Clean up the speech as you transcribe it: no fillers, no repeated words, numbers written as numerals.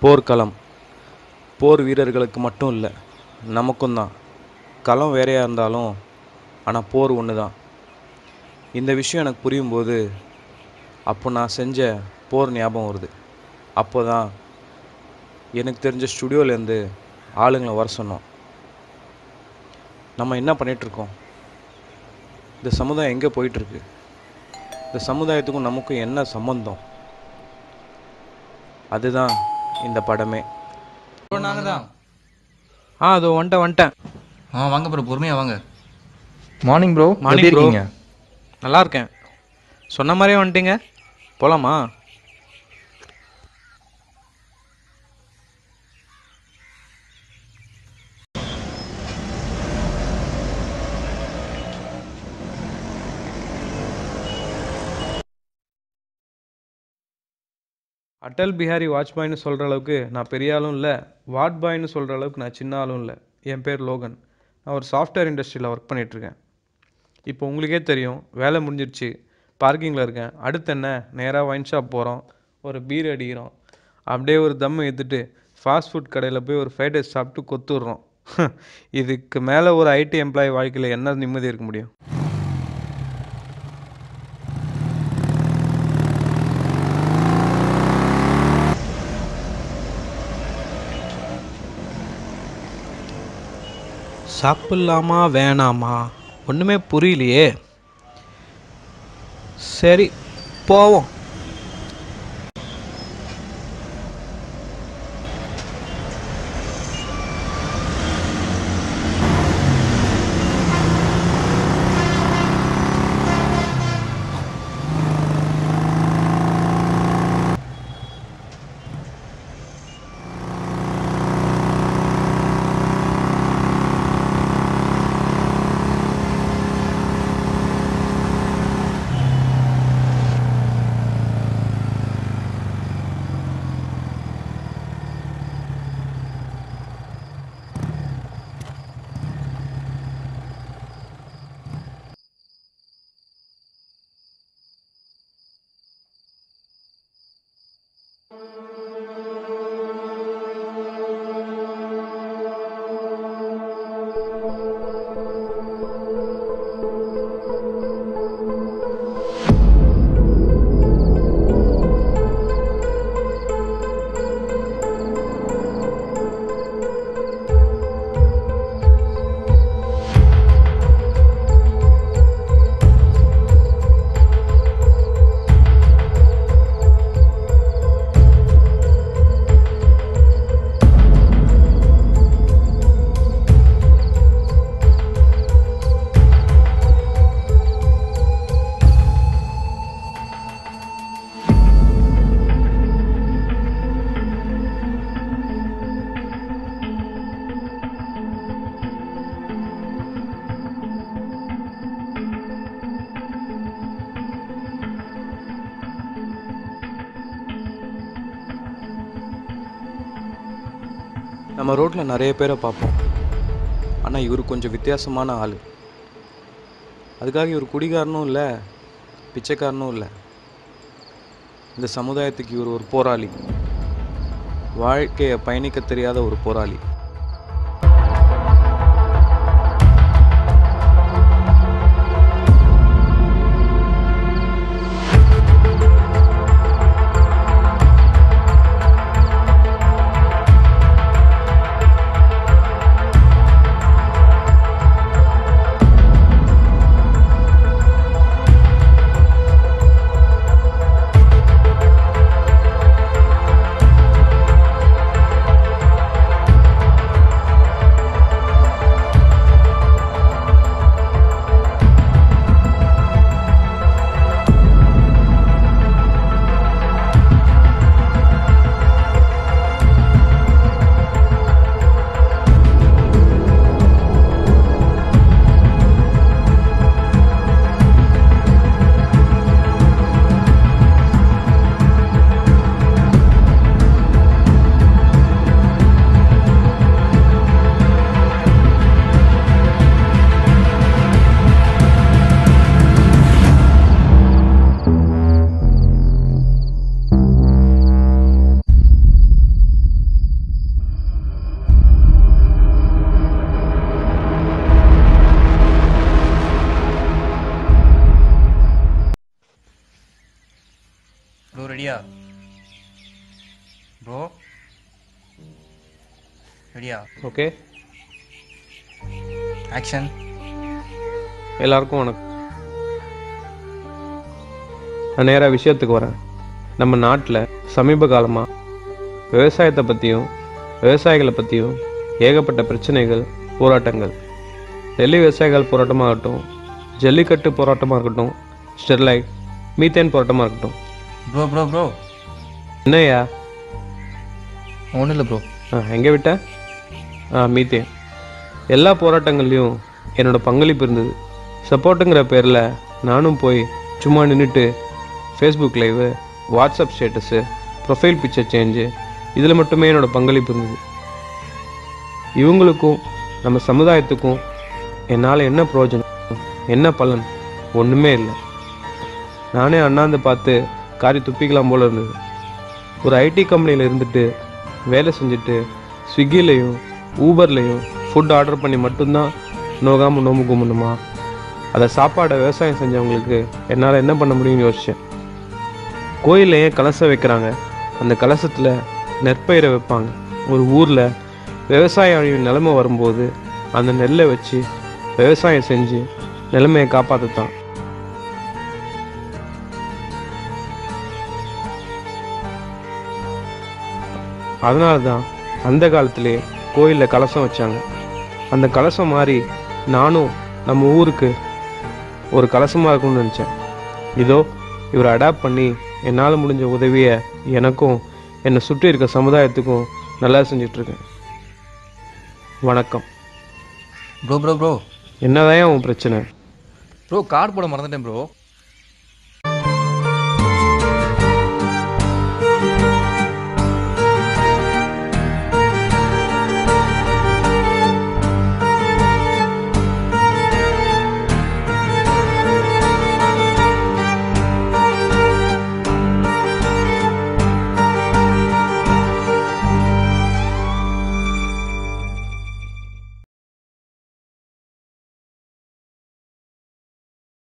போர்க்களம் போர் வீரர்களுக்கு மட்டும் இல்லை, நமக்கும் தான். களம் வேறையாக இருந்தாலும் ஆனால் போர் ஒன்று தான். இந்த விஷயம் எனக்கு புரியும்போது அப்போ நான் செஞ்ச போர் ஞாபகம் வருது. அப்போ தான் எனக்கு தெரிஞ்ச ஸ்டுடியோலேருந்து ஆளுங்களை வர சொன்னோம். நம்ம என்ன பண்ணிகிட்ருக்கோம்? இந்த சமுதாயம் எங்கே போயிட்டுருக்கு? இந்த சமுதாயத்துக்கும் நமக்கும் என்ன சம்பந்தம்? அதுதான் இந்த படமே. நாங்கள் தான். அதோ வந்துட்டேன். வாங்க ப்ரோ, பொறுமையாக வாங்க. Morning bro. Morning bro. நல்லா இருக்கேன். சொன்ன மாதிரியே வந்துட்டீங்க. போகலாமா? அடல் பிஹாரி வாஜ்பாயின்னு சொல்கிற அளவுக்கு நான் பெரிய ஆளும் இல்லை, வார்ட் பாய்னு சொல்கிற அளவுக்கு நான் சின்ன ஆளும் இல்லை. என் பேர் லோகன். நான் ஒரு சாஃப்ட்வேர் இண்டஸ்ட்ரியில் ஒர்க் பண்ணிகிட்ருக்கேன். இப்போ உங்களுக்கே தெரியும், வேலை முடிஞ்சிருச்சு, பார்க்கிங்கில் இருக்கேன். அடுத்து என்ன, நேராக ஒயின் ஷாப் போகிறோம், ஒரு பீர் அடிக்கிறோம், அப்படியே ஒரு தம் ஏற்றுட்டு ஃபாஸ்ட் ஃபுட் கடையில் போய் ஒரு ஃப்ரைட் ரைஸ் சாப்பிட்டு கொத்துடுறோம். இதுக்கு மேலே ஒரு ஐடி எம்ப்ளாயி வாழ்க்கையில் என்ன நிம்மதி இருக்க முடியும்? சாப்பிட்லாமா வேணாமா ஒன்றுமே புரியலையே. சரி, போவோம். நம்ம ரோட்டில் நிறைய பேரை பார்ப்போம். ஆனால் இவர் கொஞ்சம் வித்தியாசமான ஆள். அதுக்காக இவர் குடிகாரனும் இல்லை, பிச்சைக்காரனும் இல்லை. இந்த சமுதாயத்துக்கு இவர் ஒரு போராளி, வாழ்க்கையை பயணிக்க தெரியாத ஒரு போராளி. ரெடியா ப்ரோ? ரெடியா? Okay, action. எல்லாருக்கும் வணக்கம். நான் நேராக விஷயத்துக்கு வரேன். நம்ம நாட்டில் சமீப காலமாக விவசாயத்தை பற்றியும் விவசாயிகளை பற்றியும் ஏகப்பட்ட பிரச்சனைகள், போராட்டங்கள். டெல்லி விவசாயிகள் போராட்டமாகட்டும், ஜல்லிக்கட்டு போராட்டமாக இருக்கட்டும், ஸ்டெர்லைட், மீத்தேன் போராட்டமாக இருக்கட்டும். ப்ரோ ப்ரோ ப்ரோ என்னையா? ஒன்றும் இல்லை ப்ரோ. எங்கே விட்ட? மீத்தேன். எல்லா போராட்டங்கள்லேயும் என்னோடய பங்களிப்பு இருந்தது. சப்போர்ட்டுங்கிற பேரில் நானும் போய் சும்மா நின்றுட்டு Facebook live, WhatsApp status, profile picture change, இதில் மட்டுமே என்னோடய பங்களிப்பு இருந்தது. இவங்களுக்கும் நம்ம சமுதாயத்துக்கும் என்னால் என்ன பிரயோஜனம், என்ன பலன்? ஒன்றுமே இல்லை. நானே அண்ணாந்து பார்த்து காரி துப்பிக்கலாம் போல் இருந்தது. ஒரு ஐடி கம்பெனியில் இருந்துட்டு வேலை செஞ்சுட்டு ஸ்விக்கிலையும் ஊபர்லேயும் ஃபுட் ஆர்டர் பண்ணி மட்டும்தான் நோகாமல் நோம்பு கும்பிடணுமா? அதை சாப்பாடை விவசாயம் செஞ்சவங்களுக்கு என்னால் என்ன பண்ண முடியும்னு யோசித்தேன். கோயிலில் ஏன் கலசம் வைக்கிறாங்க? அந்த கலசத்தில் நெற்பயிரை வைப்பாங்க. ஒரு ஊரில் விவசாய அழிவு நிலைமை வரும்போது அந்த நெல்லை வச்சு விவசாயம் செஞ்சு நிலைமையை காப்பாற்றத்தான். அதனால தான் அந்த காலத்திலே கோயிலில் கலசம் வச்சாங்க. அந்த கலசம் மாதிரி நானும் நம்ம ஊருக்கு ஒரு கலசமாக இருக்கும்னு நினச்சேன். இதோ இவரை அடாப்ட் பண்ணி என்னால் முடிஞ்ச உதவியை எனக்கும் என்னை சுற்றி இருக்க சமுதாயத்துக்கும் நல்லா செஞ்சிட்ருக்கேன். வணக்கம். ப்ரோ ப்ரோ ப்ரோ என்னதான் உன் பிரச்சனை? ப்ரோ கார்டு போட மறந்துட்டேன் ப்ரோ.